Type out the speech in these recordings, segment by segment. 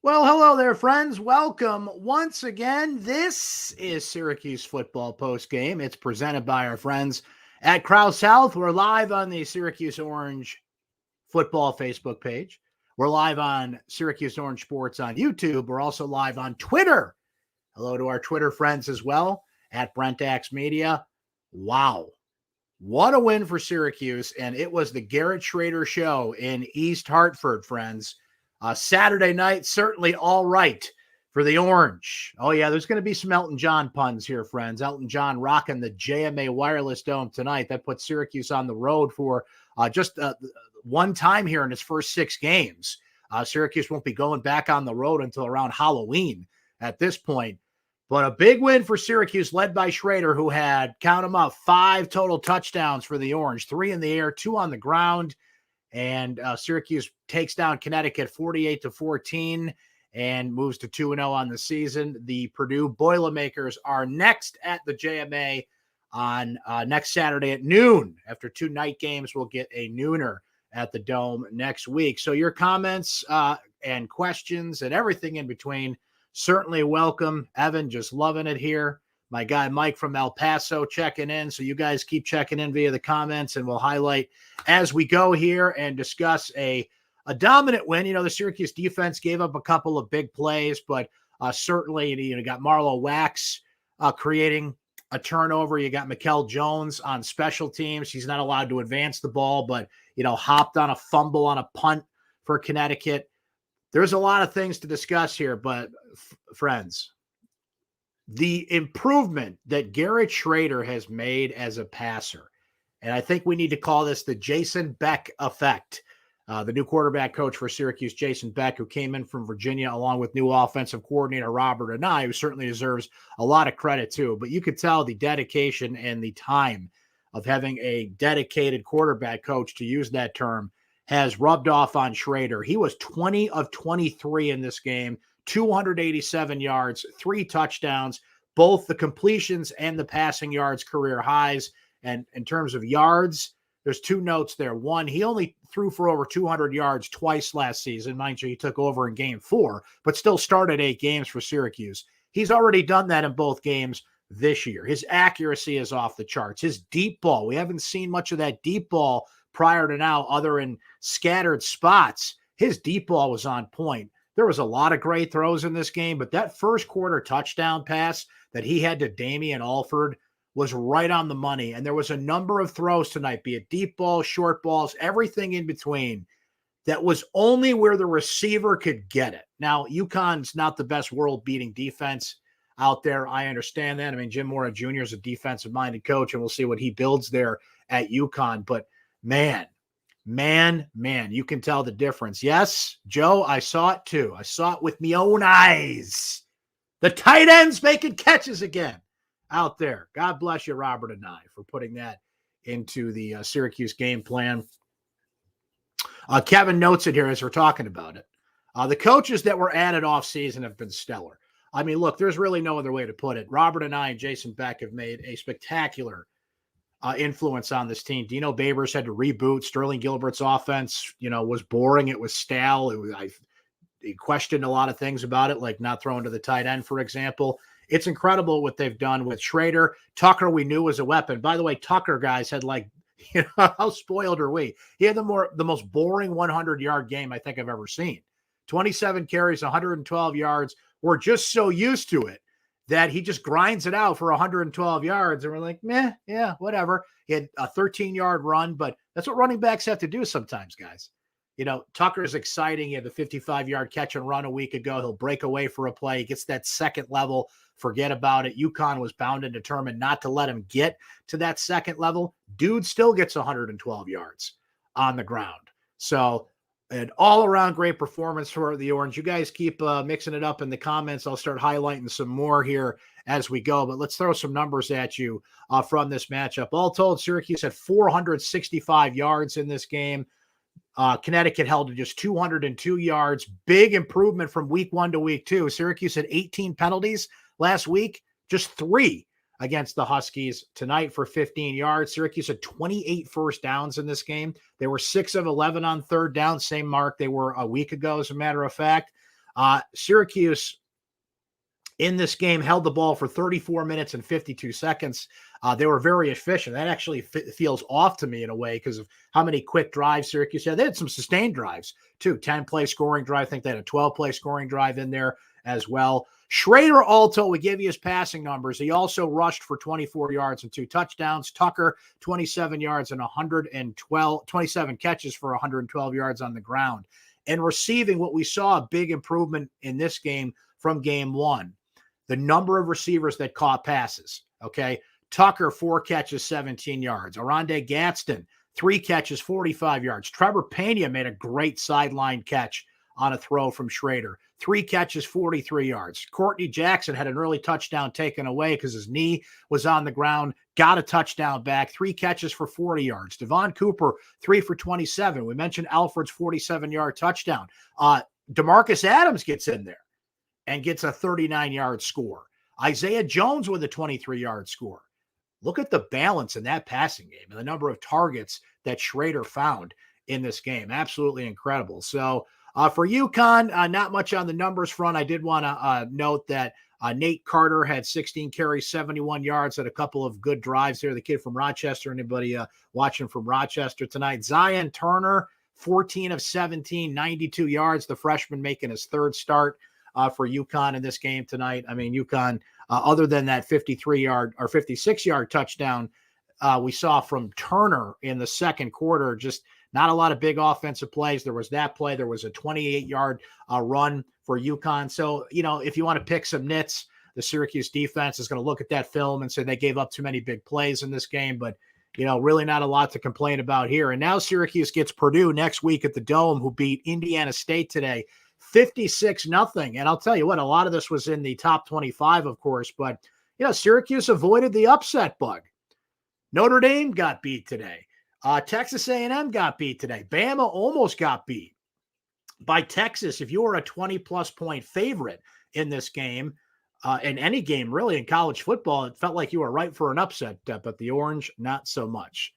Well, hello there, friends. Welcome once again. This is Syracuse Football Postgame. It's presented by our friends at Krause Health. We're live on the Syracuse Orange Football Facebook page. We're live on Syracuse Orange Sports on YouTube. We're also live on Twitter. Hello to our Twitter friends as well at Brent Axe Media. Wow. What a win for Syracuse. And it was the Garrett Schrader show in East Hartford, friends. Saturday night, certainly all right for the Orange. Oh, yeah, there's going to be some Elton John puns here, friends. Elton John rocking the JMA Wireless Dome tonight. That puts Syracuse on the road for just one time here in its first 6 games. Syracuse won't be going back on the road until around Halloween at this point. But a big win for Syracuse, led by Schrader, who had, count them up, 5 total touchdowns for the Orange, 3 in the air, 2 on the ground. And Syracuse takes down Connecticut 48-14 and moves to 2-0 on the season. The Purdue Boilermakers are next at the JMA on next Saturday at noon. After 2 night games, we'll get a nooner at the Dome next week. So your comments and questions and everything in between, certainly welcome. Evan, just loving it here. My guy Mike from El Paso checking in. So you guys keep checking in via the comments, and we'll highlight as we go here and discuss a dominant win. You know, the Syracuse defense gave up a couple of big plays, but certainly, you got Marlo Wax creating a turnover. You got Mikkel Jones on special teams. He's not allowed to advance the ball, but, hopped on a fumble on a punt for Connecticut. There's a lot of things to discuss here, but friends, the improvement that Garrett Schrader has made as a passer, and I think we need to call this the Jason Beck effect. The new quarterback coach for Syracuse, Jason Beck, who came in from Virginia along with new offensive coordinator Robert Anae, who certainly deserves a lot of credit too. But you could tell the dedication and the time of having a dedicated quarterback coach, to use that term, has rubbed off on Schrader. He was 20 of 23 in this game, 287 yards, 3 touchdowns, both the completions and the passing yards career highs. And in terms of yards, there's 2 notes there. One, he only threw for over 200 yards twice last season. Mind you, he took over in game 4, but still started 8 games for Syracuse. He's already done that in both games this year. His accuracy is off the charts. His deep ball, we haven't seen much of that deep ball prior to now, other in scattered spots. His deep ball was on point. There was a lot of great throws in this game, but that first quarter touchdown pass that he had to Damian Alford was right on the money. And there was a number of throws tonight, be it deep balls, short balls, everything in between, that was only where the receiver could get it. Now, UConn's not the best world-beating defense out there. I understand that. I mean, Jim Mora Jr. is a defensive-minded coach, and we'll see what he builds there at UConn. But man, you can tell the difference. Yes, Joe, I saw it too. I saw it with my own eyes. The tight ends making catches again out there. God bless you, Robert and I, for putting that into the Syracuse game plan. Kevin notes it here as we're talking about it. The coaches that were added off season have been stellar. I mean, look, there's really no other way to put it. Robert and I and Jason Beck have made a spectacular influence on this team. Dino Babers had to reboot. Sterling Gilbert's offense, was boring. It was stale. He questioned a lot of things about it, like not throwing to the tight end, for example. It's incredible what they've done with Schrader. Tucker, we knew was a weapon. By the way, Tucker, guys, had how spoiled are we? He had the most boring 100-yard game I think I've ever seen. 27 carries, 112 yards. We're just so used to it that he just grinds it out for 112 yards. And we're like, meh, yeah, whatever. He had a 13-yard run, but that's what running backs have to do sometimes, guys. Tucker is exciting. He had the 55-yard catch and run a week ago. He'll break away for a play. He gets that second level. Forget about it. UConn was bound and determined not to let him get to that second level. Dude still gets 112 yards on the ground. So an all-around great performance for the Orange. You guys keep mixing it up in the comments. I'll start highlighting some more here as we go, but let's throw some numbers at you from this matchup. All told, Syracuse had 465 yards in this game. Connecticut held to just 202 yards. Big improvement from week 1 to week 2. Syracuse had 18 penalties last week, just 3 against the Huskies tonight for 15 yards. Syracuse had 28 first downs in this game. They were 6 of 11 on third down, same mark they were a week ago, as a matter of fact. Syracuse in this game held the ball for 34 minutes and 52 seconds. They were very efficient. That actually feels off to me in a way because of how many quick drives Syracuse had. They had some sustained drives too, 10-play scoring drive. I think they had a 12-play scoring drive in there as well. Schrader also, we gave you his passing numbers. He also rushed for 24 yards and 2 touchdowns. Tucker, 27 yards and 27 catches for 112 yards on the ground. And receiving, what we saw a big improvement in this game from game one. The number of receivers that caught passes, okay? Tucker, 4 catches, 17 yards. Oronde Gadsden, 3 catches, 45 yards. Trevor Pena made a great sideline catch on a throw from Schrader. 3 catches, 43 yards. Courtney Jackson had an early touchdown taken away because his knee was on the ground, got a touchdown back. 3 catches for 40 yards. Devon Cooper, 3 for 27. We mentioned Alfred's 47-yard touchdown. DeMarcus Adams gets in there and gets a 39-yard score. Isaiah Jones with a 23-yard score. Look at the balance in that passing game and the number of targets that Schrader found in this game. Absolutely incredible. So for UConn, not much on the numbers front. I did want to note that Nate Carter had 16 carries, 71 yards, had a couple of good drives there. The kid from Rochester. Anybody watching from Rochester tonight? Zion Turner, 14 of 17, 92 yards. The freshman making his third start for UConn in this game tonight. I mean, UConn, other than that 53-yard or 56-yard touchdown we saw from Turner in the second quarter, just not a lot of big offensive plays. There was that play. There was a 28-yard run for UConn. So, if you want to pick some nits, the Syracuse defense is going to look at that film and say they gave up too many big plays in this game. But, really not a lot to complain about here. And now Syracuse gets Purdue next week at the Dome, who beat Indiana State today, 56-0. And I'll tell you what, a lot of this was in the top 25, of course. But, Syracuse avoided the upset bug. Notre Dame got beat today. Texas A&M got beat today. Bama almost got beat by Texas. If you were a 20-plus point favorite in this game, in any game really in college football, it felt like you were right for an upset, but the Orange, not so much.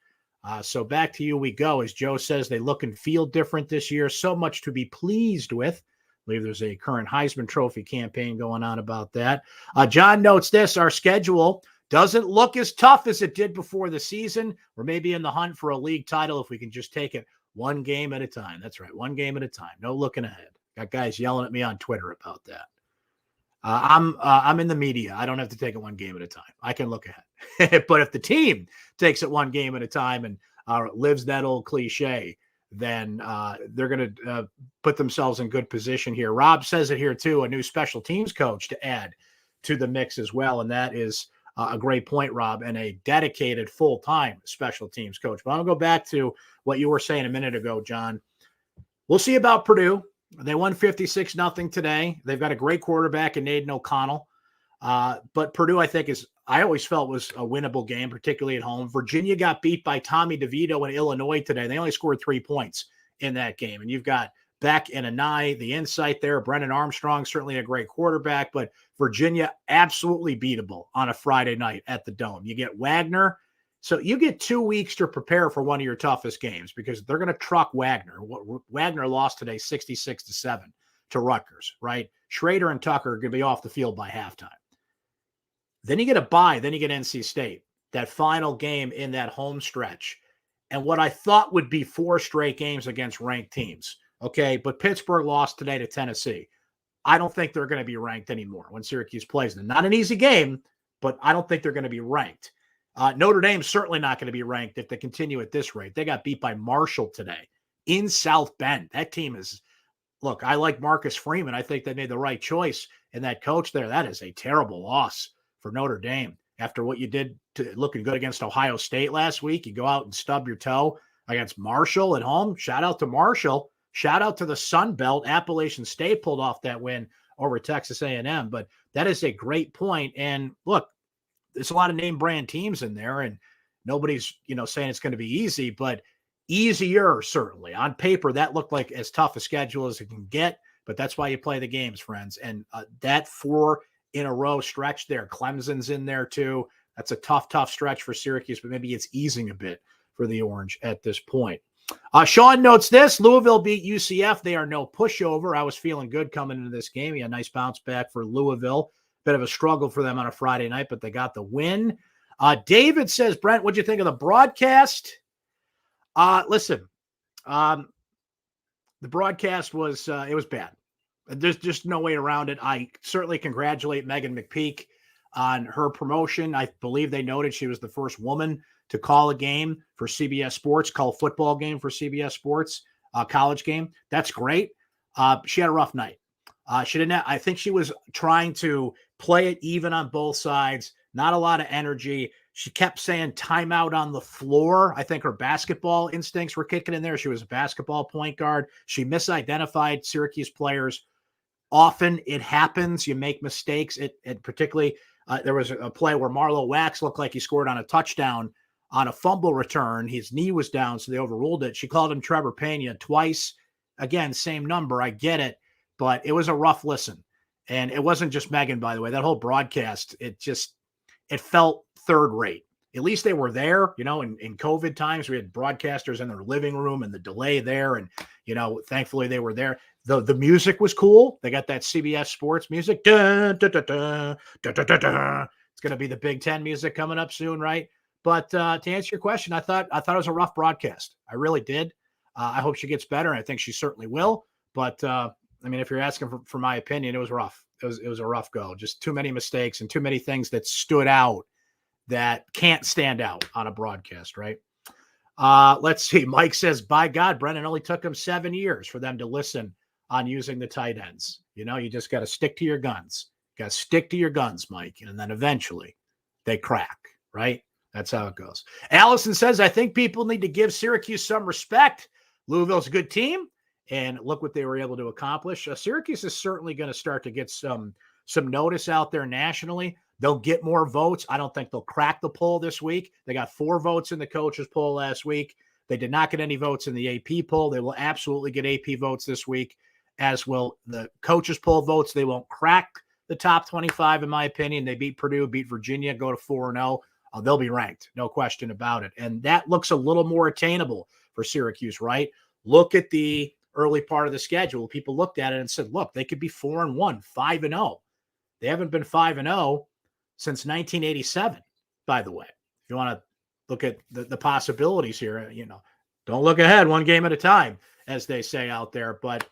So back to you we go. As Joe says, they look and feel different this year. So much to be pleased with. I believe there's a current Heisman Trophy campaign going on about that. John notes this, our schedule doesn't look as tough as it did before the season. We're maybe in the hunt for a league title if we can just take it one game at a time. That's right, one game at a time. No looking ahead. Got guys yelling at me on Twitter about that. I'm in the media. I don't have to take it one game at a time. I can look ahead. But if the team takes it one game at a time and lives that old cliche, then they're going to put themselves in good position here. Rob says it here too, a new special teams coach to add to the mix as well. And that is a great point, Rob, and a dedicated full-time special teams coach. But I'm going to go back to what you were saying a minute ago, John. We'll see about Purdue. They won 56-0 today. They've got a great quarterback in Aiden O'Connell. But Purdue, I always felt was a winnable game, particularly at home. Virginia got beat by Tommy DeVito in Illinois today. They only scored 3 points in that game. And you've got Beck and Anai, the insight there. Brennan Armstrong, certainly a great quarterback, but Virginia absolutely beatable on a Friday night at the Dome. You get Wagner. So you get 2 weeks to prepare for one of your toughest games because they're going to truck Wagner. Wagner lost today 66-7 to Rutgers, right? Schrader and Tucker are going to be off the field by halftime. Then you get a bye. Then you get NC State, that final game in that home stretch. And what I thought would be 4 straight games against ranked teams. Okay, but Pittsburgh lost today to Tennessee. I don't think they're going to be ranked anymore when Syracuse plays them. Not an easy game, but I don't think they're going to be ranked. Notre Dame's certainly not going to be ranked if they continue at this rate. They got beat by Marshall today in South Bend. That team is, look, I like Marcus Freeman. I think they made the right choice in that coach there. That is a terrible loss for Notre Dame. After what you did to looking good against Ohio State last week, you go out and stub your toe against Marshall at home. Shout out to Marshall. Shout out to the Sun Belt. Appalachian State pulled off that win over Texas A&M. But that is a great point. And look, there's a lot of name brand teams in there, and nobody's, saying it's going to be easy, but easier, certainly. On paper, that looked like as tough a schedule as it can get, but that's why you play the games, friends. And that 4-in-a-row stretch there, Clemson's in there too. That's a tough stretch for Syracuse, but maybe it's easing a bit for the Orange at this point. Sean notes this: Louisville beat UCF. They are no pushover. I was feeling good coming into this game. Yeah, nice bounce back for Louisville. Bit of a struggle for them on a Friday night, but they got the win. David says, Brent, what'd you think of the broadcast? Listen, the broadcast was it was bad. There's just no way around it. I certainly congratulate Megan McPeak on her promotion. I believe they noted she was the first woman to call a game for CBS Sports, call a football game for CBS Sports, college game. That's great. She had a rough night. She didn't have, I think she was trying to play it even on both sides. Not a lot of energy. She kept saying timeout on the floor. I think her basketball instincts were kicking in there. She was a basketball point guard. She misidentified Syracuse players. Often it happens. You make mistakes. It particularly, there was a play where Marlo Wax looked like he scored on a touchdown on a fumble return. His knee was down, so they overruled it. She called him Trevor Pena twice. Again, same number. I get it, but it was a rough listen. And it wasn't just Megan, by the way. That whole broadcast, it felt third rate. At least they were there, in COVID times, we had broadcasters in their living room and the delay there. And, thankfully they were there. The music was cool. They got that CBS Sports music. Dun, dun, dun, dun, dun, dun, dun, dun. It's going to be the Big Ten music coming up soon, right? But to answer your question, I thought it was a rough broadcast. I really did. I hope she gets better, and I think she certainly will. But if you're asking for my opinion, it was rough. It was a rough go. Just too many mistakes and too many things that stood out that can't stand out on a broadcast, right? Let's see. Mike says, by God, Brennan, only took them 7 years for them to listen on using the tight ends. You just got to stick to your guns. Got to stick to your guns, Mike. And then eventually they crack, right? That's how it goes. Allison says, I think people need to give Syracuse some respect. Louisville's a good team, and look what they were able to accomplish. Syracuse is certainly going to start to get some notice out there nationally. They'll get more votes. I don't think they'll crack the poll this week. They got 4 votes in the coaches poll last week. They did not get any votes in the AP poll. They will absolutely get AP votes this week, as will the coaches poll votes. They won't crack the top 25, in my opinion. They beat Purdue, beat Virginia, go to 4-0. They'll be ranked, no question about it. And that looks a little more attainable for Syracuse, right? Look at the early part of the schedule. People looked at it and said, look, they could be 4-1, 5-0. They haven't been 5-0 since 1987, by the way. If you want to look at the possibilities here, don't look ahead, one game at a time, as they say out there. But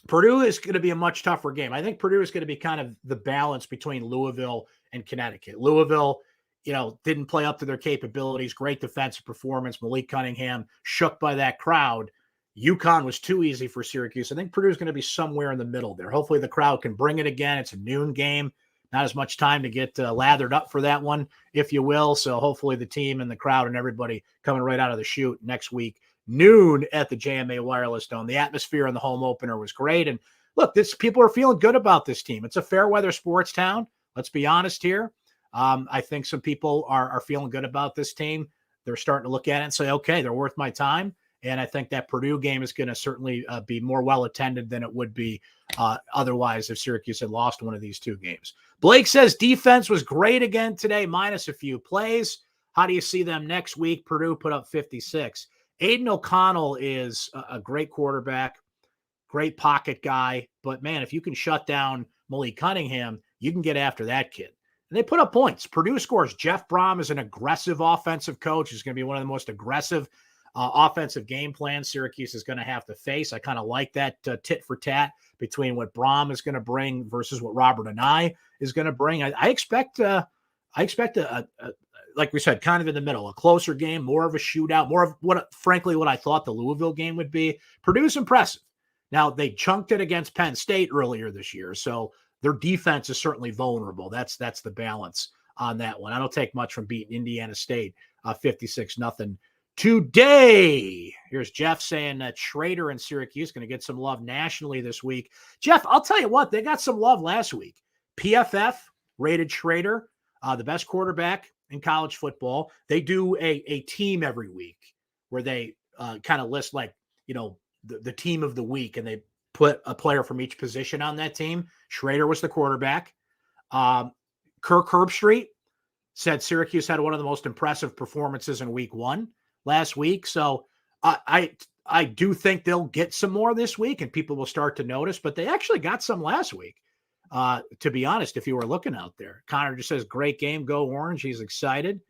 Purdue is going to be a much tougher game. I think Purdue is going to be kind of the balance between Louisville and Connecticut. Louisville, didn't play up to their capabilities. Great defensive performance. Malik Cunningham shook by that crowd. UConn was too easy for Syracuse. I think Purdue is going to be somewhere in the middle there. Hopefully the crowd can bring it again. It's a noon game. Not as much time to get lathered up for that one, if you will. So hopefully the team and the crowd and everybody coming right out of the chute next week, noon at the JMA Wireless Dome. The atmosphere in the home opener was great. And look, people are feeling good about this team. It's a fair weather sports town. Let's be honest here. I think some people are feeling good about this team. They're starting to look at it and say, okay, they're worth my time. And I think that Purdue game is going to certainly be more well-attended than it would be otherwise if Syracuse had lost one of these 2 games. Blake says defense was great again today, minus a few plays. How do you see them next week? Purdue put up 56. Aiden O'Connell is a great quarterback, great pocket guy. But, man, if you can shut down Malik Cunningham, you can get after that kid. And they put up points. Purdue scores. Jeff Brom is an aggressive offensive coach. He's going to be one of the most aggressive offensive game plans Syracuse is going to have to face. I kind of like that tit for tat between what Brom is going to bring versus what Robert and I is going to bring. I expect a like we said, kind of in the middle, a closer game, more of a shootout, more of what I thought the Louisville game would be. Purdue's impressive. Now they chunked it against Penn State earlier this year, so their defense is certainly vulnerable. That's the balance on that one. I don't take much from beating Indiana State 56-0. Today, here's Jeff saying that Schrader and Syracuse going to get some love nationally this week. Jeff, I'll tell you what, they got some love last week. PFF rated Schrader the best quarterback in college football. They do a team every week where they kind of list the team of the week, and they put a player from each position on that team. Schrader was the quarterback. Kirk Herbstreit said Syracuse had one of the most impressive performances in week 1. last week. So I do think they'll get some more this week and people will start to notice, but they actually got some last week. To be honest, if you were looking out there. Connor just says, great game, go Orange. He's excited.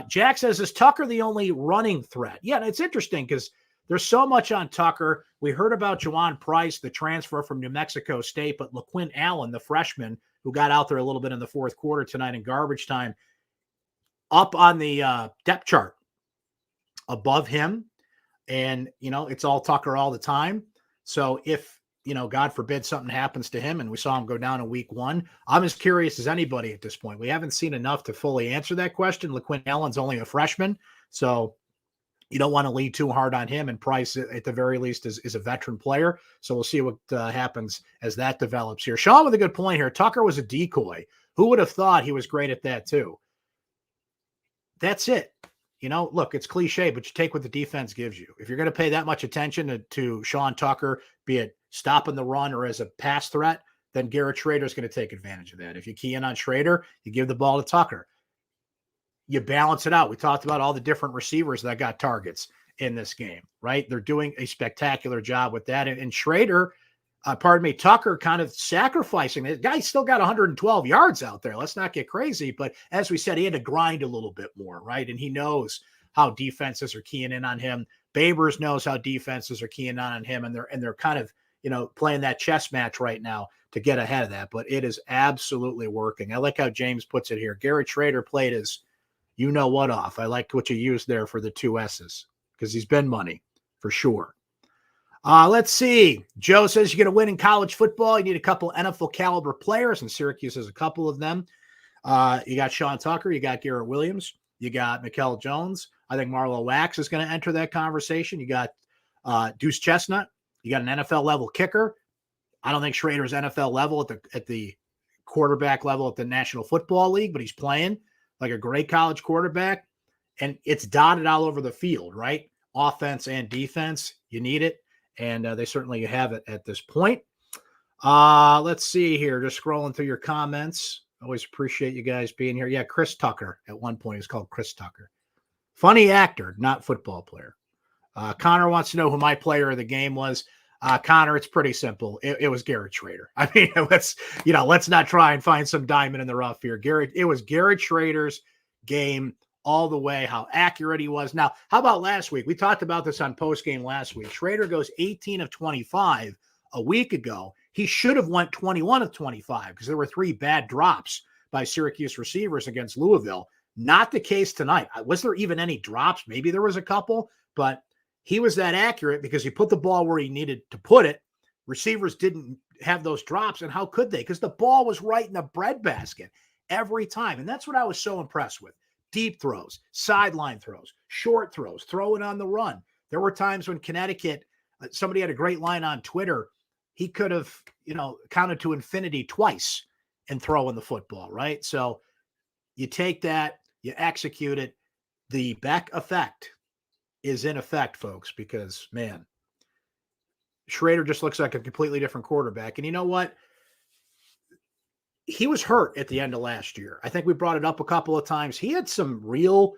Jack says, is Tucker the only running threat? Yeah, it's interesting because there's so much on Tucker. We heard about Juwan Price, the transfer from New Mexico State, but LaQuint Allen, the freshman who got out there a little bit in the fourth quarter tonight in garbage time, up on the depth chart above him. And, it's all Tucker all the time. So if, God forbid something happens to him and we saw him go down in week 1, I'm as curious as anybody at this point. We haven't seen enough to fully answer that question. LaQuint Allen's only a freshman, so you don't want to lead too hard on him. And Price, at the very least, is a veteran player. So we'll see what happens as that develops here. Sean with a good point here. Tucker was a decoy. Who would have thought he was great at that too? That's it. Look, it's cliche, but you take what the defense gives you. If you're going to pay that much attention to Sean Tucker, be it stopping the run or as a pass threat, then Garrett Schrader is going to take advantage of that. If you key in on Schrader, you give the ball to Tucker. You balance it out. We talked about all the different receivers that got targets in this game, right? They're doing a spectacular job with that. And Schrader, Tucker kind of sacrificing. The guy still got 112 yards out there. Let's not get crazy. But as we said, he had to grind a little bit more, right? And he knows how defenses are keying in on him. Babers knows how defenses are keying on him. And they're kind of, playing that chess match right now to get ahead of that. But it is absolutely working. I like how James puts it here. Garrett Schrader played his you-know-what off. I like what you used there for the 2 S's because he's been money for sure. Let's see. Joe says you're going to win in college football. You need a couple NFL caliber players, and Syracuse has a couple of them. You got Sean Tucker. You got Garrett Williams. You got Mikel Jones. I think Marlo Wax is going to enter that conversation. You got Deuce Chestnut. You got an NFL level kicker. I don't think Schrader's NFL level at the quarterback level at the National Football League, but he's playing like a great college quarterback, and it's dotted all over the field, right? Offense and defense. You need it. And they certainly have it at this point. Let's see here. Just scrolling through your comments. Always appreciate you guys being here. Yeah, Chris Tucker. At one point, he's called Chris Tucker. Funny actor, not football player. Connor wants to know who my player of the game was. Connor, it's pretty simple. It was Garrett Schrader. I mean, let's not try and find some diamond in the rough here. It was Garrett Schrader's game all the way, how accurate he was. Now, how about last week? We talked about this on postgame last week. Schrader goes 18 of 25 a week ago. He should have went 21 of 25 because there were 3 bad drops by Syracuse receivers against Louisville. Not the case tonight. Was there even any drops? Maybe there was a couple, but he was that accurate because he put the ball where he needed to put it. Receivers didn't have those drops, and how could they? Because the ball was right in the breadbasket every time, and that's what I was so impressed with. Deep throws, sideline throws, short throws, throw it on the run. There were times when Connecticut, somebody had a great line on Twitter. He could have, counted to infinity twice and throwing the football, right? So you take that, you execute it. The Beck effect is in effect, folks, because, man, Schrader just looks like a completely different quarterback. And you know what? He was hurt at the end of last year. I think we brought it up a couple of times. He had some real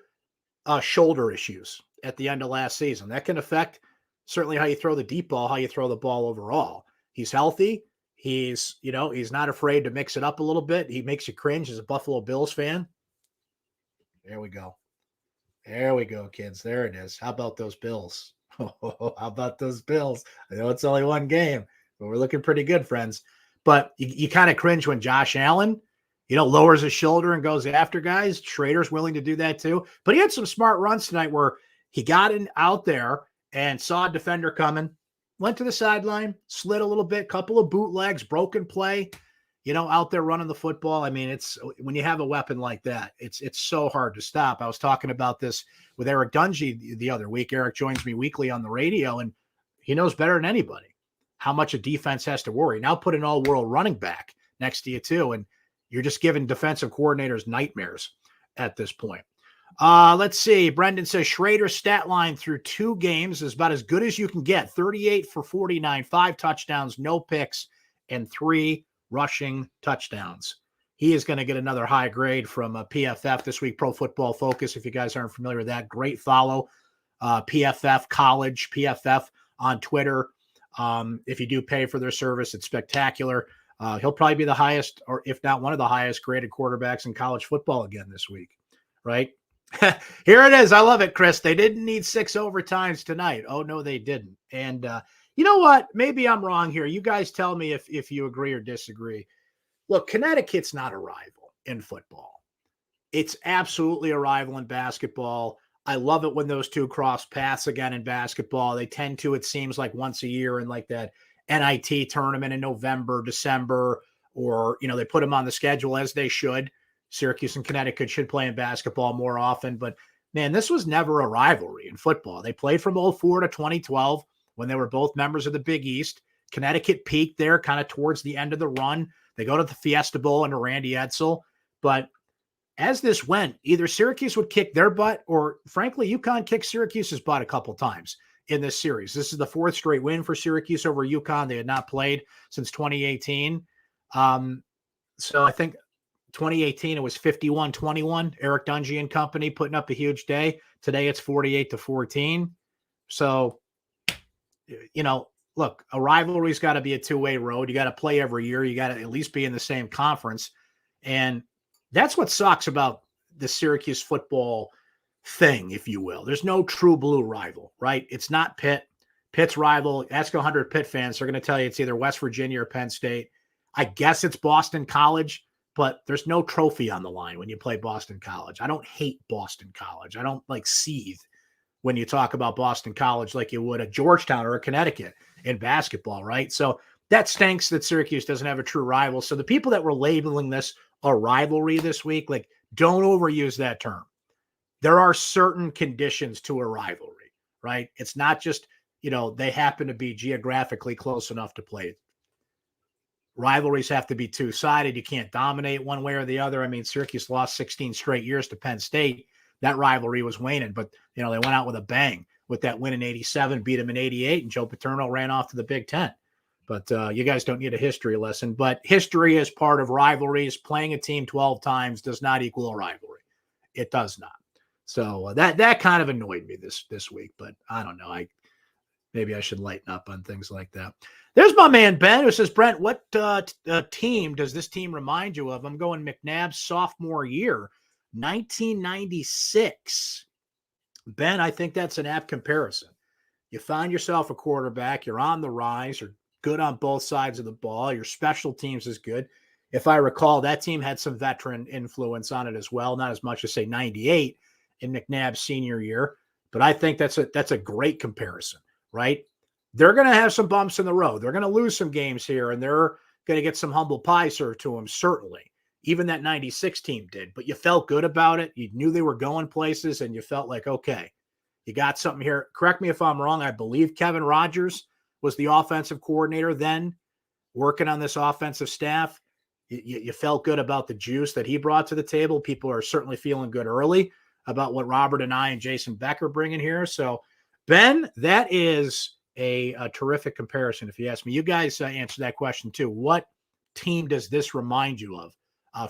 shoulder issues at the end of last season. That can affect certainly how you throw the deep ball, how you throw the ball overall. He's healthy. He's not afraid to mix it up a little bit. He makes you cringe as a Buffalo Bills fan. There we go. There we go, kids. There it is. How about those Bills? How about those Bills? I know it's only one game, but we're looking pretty good, friends. But you kind of cringe when Josh Allen, lowers his shoulder and goes after guys. Schrader's willing to do that too. But he had some smart runs tonight where he got out there and saw a defender coming, went to the sideline, slid a little bit, couple of bootlegs, broken play, out there running the football. I mean, it's when you have a weapon like that, it's so hard to stop. I was talking about this with Eric Dungy the other week. Eric joins me weekly on the radio, and he knows better than anybody how much a defense has to worry. Now put an all-world running back next to you too, and you're just giving defensive coordinators nightmares at this point. Let's see. Brendan says Schrader's stat line through 2 games is about as good as you can get. 38 for 49, 5 touchdowns, no picks, and 3 rushing touchdowns. He is going to get another high grade from PFF this week, Pro Football Focus. If you guys aren't familiar with that, great follow PFF College, PFF on Twitter. If you do pay for their service, it's spectacular. He'll probably be the highest, or if not one of the highest graded quarterbacks in college football again this week, right? Here it is. I love it, Chris. They didn't need 6 overtimes tonight. Oh, no, they didn't. And you know what? Maybe I'm wrong here. You guys tell me if you agree or disagree. Look, Connecticut's not a rival in football. It's absolutely a rival in basketball. I love it when those two cross paths again in basketball. They tend to, it seems like once a year in like that NIT tournament in November, December, or, they put them on the schedule as they should. Syracuse and Connecticut should play in basketball more often. But, man, this was never a rivalry in football. They played from 2004 to 2012 when they were both members of the Big East. Connecticut peaked there kind of towards the end of the run. They go to the Fiesta Bowl under Randy Edsall. But as this went, either Syracuse would kick their butt or, frankly, UConn kicked Syracuse's butt a couple times in this series. This is the 4th straight win for Syracuse over UConn. They had not played since 2018. So I think 2018, it was 51-21. Eric Dungy and company putting up a huge day. Today it's 48-14. So, look, a rivalry's got to be a two-way road. You got to play every year. You got to at least be in the same conference. And that's what sucks about the Syracuse football thing, if you will. There's no true blue rival, right? It's not Pitt. Pitt's rival, ask 100 Pitt fans, they're going to tell you it's either West Virginia or Penn State. I guess it's Boston College, but there's no trophy on the line when you play Boston College. I don't hate Boston College. I don't seethe when you talk about Boston College like you would a Georgetown or a Connecticut in basketball, right? So that stinks that Syracuse doesn't have a true rival. So the people that were labeling this a rivalry this week, don't overuse that term. There are certain conditions to a rivalry, right? It's not just, they happen to be geographically close enough to play. Rivalries have to be two-sided. You can't dominate one way or the other. I mean, Syracuse lost 16 straight years to Penn State. That rivalry was waning, but, they went out with a bang with that win in 87, beat them in 88, and Joe Paterno ran off to the Big Ten. But you guys don't need a history lesson. But history is part of rivalries. Playing a team 12 times does not equal a rivalry. It does not. So that kind of annoyed me this week. But I don't know. Maybe I should lighten up on things like that. There's my man Ben, who says, Brent, what team does this team remind you of? I'm going McNabb's sophomore year, 1996. Ben, I think that's an apt comparison. You find yourself a quarterback. You're on the rise. You're good on both sides of the ball. Your special teams is good. If I recall, that team had some veteran influence on it as well. Not as much as, say, 98 in McNabb's senior year. But I think that's a great comparison, right? They're going to have some bumps in the road. They're going to lose some games here, and they're going to get some humble pie served to them, certainly. Even that 96 team did. But you felt good about it. You knew they were going places, and you felt like, okay, you got something here. Correct me if I'm wrong. I believe Kevin Rogers was the offensive coordinator then, working on this offensive staff. You felt good about the juice that he brought to the table. People are certainly feeling good early about what Robert and I and Jason Becker bring in here. So, Ben, that is a terrific comparison, if you ask me. You guys answer that question, too. What team does this remind you of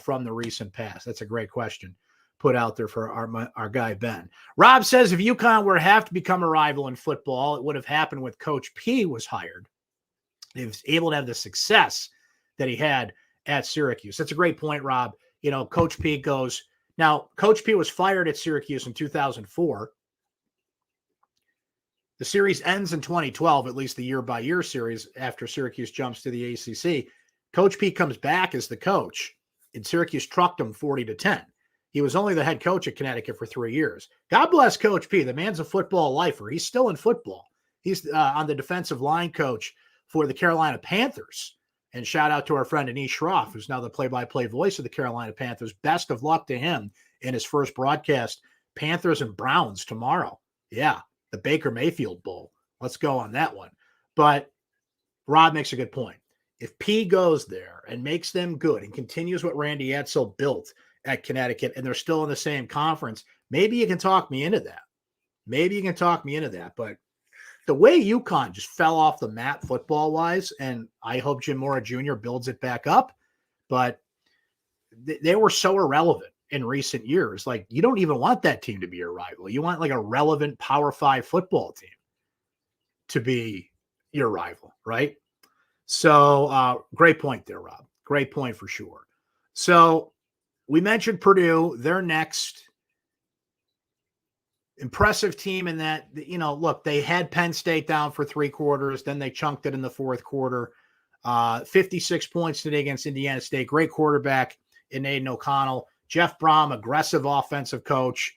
from the recent past? That's a great question put out there for our guy, Ben. Rob says, if UConn were to have to become a rival in football, it would have happened when Coach P was hired. He was able to have the success that he had at Syracuse. That's a great point, Rob. Coach P goes, now, Coach P was fired at Syracuse in 2004. The series ends in 2012, at least the year-by-year series, after Syracuse jumps to the ACC. Coach P comes back as the coach, and Syracuse trucked him 40-10. He was only the head coach at Connecticut for 3 years. God bless Coach P. The man's a football lifer. He's still in football. He's on the defensive line coach for the Carolina Panthers. And shout out to our friend Anish Shroff, who's now the play-by-play voice of the Carolina Panthers. Best of luck to him in his first broadcast. Panthers and Browns tomorrow. Yeah, the Baker Mayfield Bowl. Let's go on that one. But Rob makes a good point. If P goes there and makes them good and continues what Randy Edsall built at Connecticut, and they're still in the same conference, maybe you can talk me into that. But the way UConn just fell off the map football-wise, and I hope Jim Mora Jr. builds it back up, but they were so irrelevant in recent years. Like, you don't even want that team to be your rival. You want like a relevant Power 5 football team to be your rival, right? So great point there, Rob. Great point for sure. So we mentioned Purdue. They're next. Impressive team in that, look, they had Penn State down for 3 quarters. Then they chunked it in the 4th quarter. 56 points today against Indiana State. Great quarterback in Aiden O'Connell. Jeff Brom, aggressive offensive coach.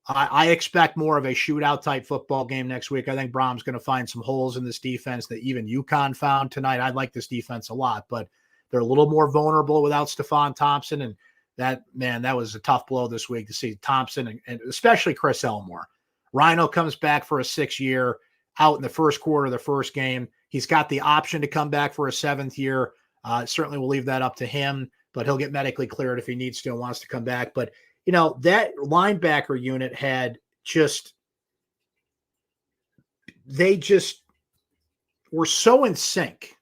I expect more of a shootout type football game next week. I think Brom's going to find some holes in this defense that even UConn found tonight. I like this defense a lot, but they're a little more vulnerable without Stephon Thompson. And that was a tough blow this week to see Thompson and especially Chris Elmore. Rhino comes back for a 6th year, out in the 1st quarter of the 1st game. He's got the option to come back for a 7th year. Certainly we'll leave that up to him, but he'll get medically cleared if he needs to and wants to come back. But that linebacker unit they were so in sync,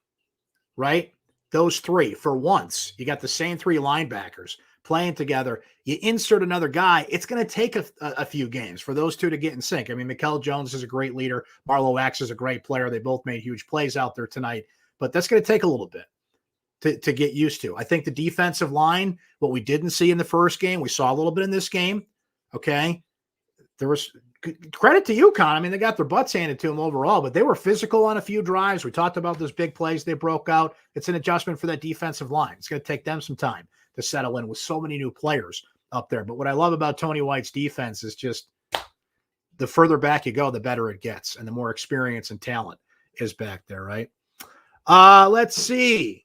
right? Those 3, for once, you got the same 3 linebackers playing together. You insert another guy, it's going to take a few games for those 2 to get in sync. I mean, Mikel Jones is a great leader. Marlo Axe is a great player. They both made huge plays out there tonight, but that's going to take a little bit to get used to. I think the defensive line, what we didn't see in the 1st game, we saw a little bit in this game. Okay. There was credit to UConn. I mean, they got their butts handed to them overall, but they were physical on a few drives. We talked about those big plays they broke out. It's an adjustment for that defensive line. It's going to take them some time to settle in with so many new players up there. But what I love about Tony White's defense is just the further back you go, the better it gets, and the more experience and talent is back there, right? Let's see.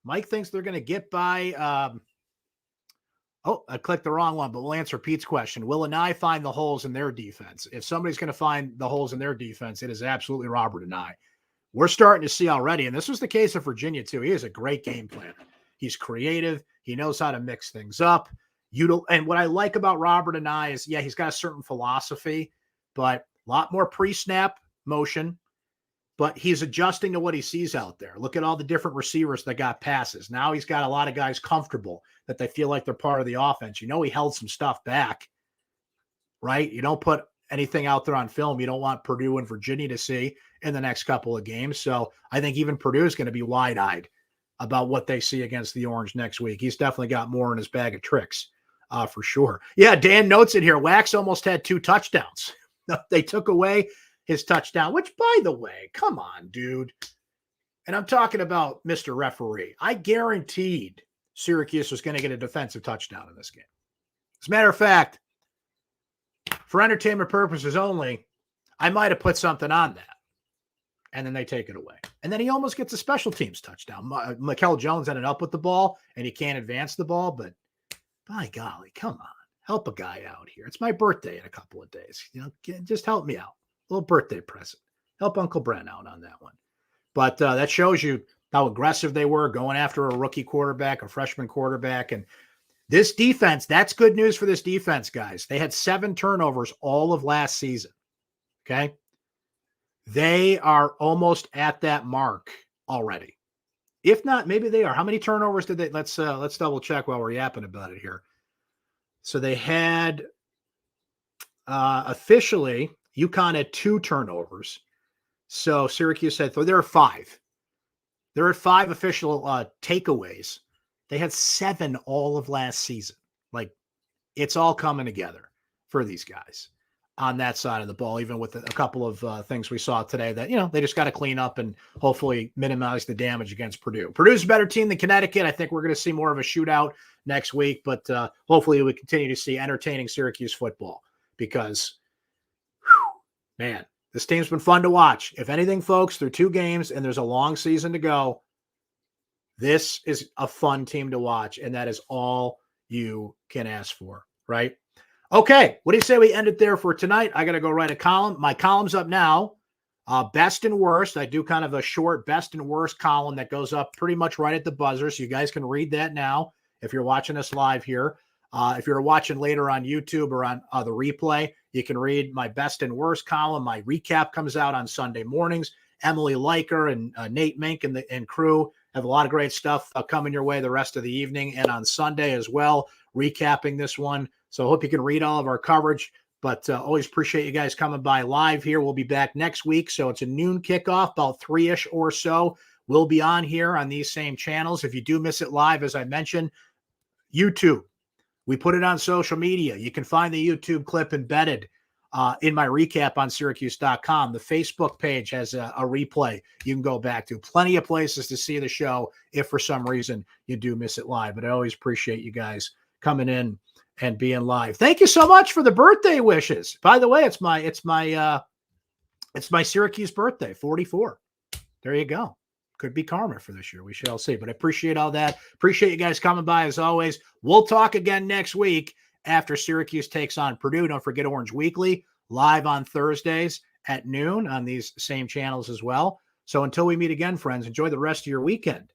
Mike thinks they're going to get by. I clicked the wrong one, but we'll answer Pete's question. Will Anai find the holes in their defense? If somebody's going to find the holes in their defense, it is absolutely Robert Anai. We're starting to see already, and this was the case of Virginia too. He is a great game planner. He's creative. He knows how to mix things up. And what I like about Robert Anai is, he's got a certain philosophy, but a lot more pre-snap motion. But he's adjusting to what he sees out there. Look at all the different receivers that got passes. Now he's got a lot of guys comfortable that they feel like they're part of the offense. He held some stuff back, right? You don't put anything out there on film you don't want Purdue and Virginia to see in the next couple of games. So I think even Purdue is going to be wide-eyed about what they see against the Orange next week. He's definitely got more in his bag of tricks, for sure. Yeah, Dan notes it here. Wax almost had 2 touchdowns. They took away his touchdown, which, by the way, come on, dude. And I'm talking about Mr. Referee. I guaranteed Syracuse was going to get a defensive touchdown in this game. As a matter of fact, for entertainment purposes only, I might have put something on that. And then they take it away. And then he almost gets a special teams touchdown. Mikel Jones ended up with the ball, and he can't advance the ball, but by golly, come on. Help a guy out here. It's my birthday in a couple of days. Just help me out. Little birthday present. Help Uncle Brent out on that one. But that shows you how aggressive they were going after a rookie quarterback, a freshman quarterback. And this defense, that's good news for this defense, guys. They had 7 turnovers all of last season. Okay. They are almost at that mark already. If not, maybe they are. How many turnovers did they? Let's double check while we're yapping about it here. So they had officially, UConn had 2 turnovers. So Syracuse had 3. There are 5. There are 5 official takeaways. They had 7 all of last season. Like, it's all coming together for these guys on that side of the ball, even with a couple of things we saw today that, they just got to clean up and hopefully minimize the damage against Purdue. Purdue's a better team than Connecticut. I think we're going to see more of a shootout next week, but hopefully we continue to see entertaining Syracuse football because, man, this team's been fun to watch. If anything, folks, through 2 games and there's a long season to go, this is a fun team to watch, and that is all you can ask for, right? Okay, what do you say we end it there for tonight? I got to go write a column. My column's up now. Best and worst. I do kind of a short best and worst column that goes up pretty much right at the buzzer, so you guys can read that now if you're watching us live here. If you're watching later on YouTube or on the replay, you can read my best and worst column. My recap comes out on Sunday mornings. Emily Liker and Nate Mink and crew have a lot of great stuff coming your way the rest of the evening and on Sunday as well. recapping this one. So I hope you can read all of our coverage. But always appreciate you guys coming by live here. We'll be back next week. So it's a noon kickoff, about 3-ish or so. We'll be on here on these same channels. If you do miss it live, as I mentioned, YouTube. We put it on social media. You can find the YouTube clip embedded in my recap on syracuse.com. The Facebook page has a replay you can go back to. Plenty of places to see the show if for some reason you do miss it live. But I always appreciate you guys coming in and being live. Thank you so much for the birthday wishes. By the way, it's my Syracuse birthday, 44. There you go. Could be karma for this year. We shall see. But I appreciate all that. Appreciate you guys coming by as always. We'll talk again next week after Syracuse takes on Purdue. Don't forget Orange Weekly live on Thursdays at noon on these same channels as well. So until we meet again, friends, enjoy the rest of your weekend.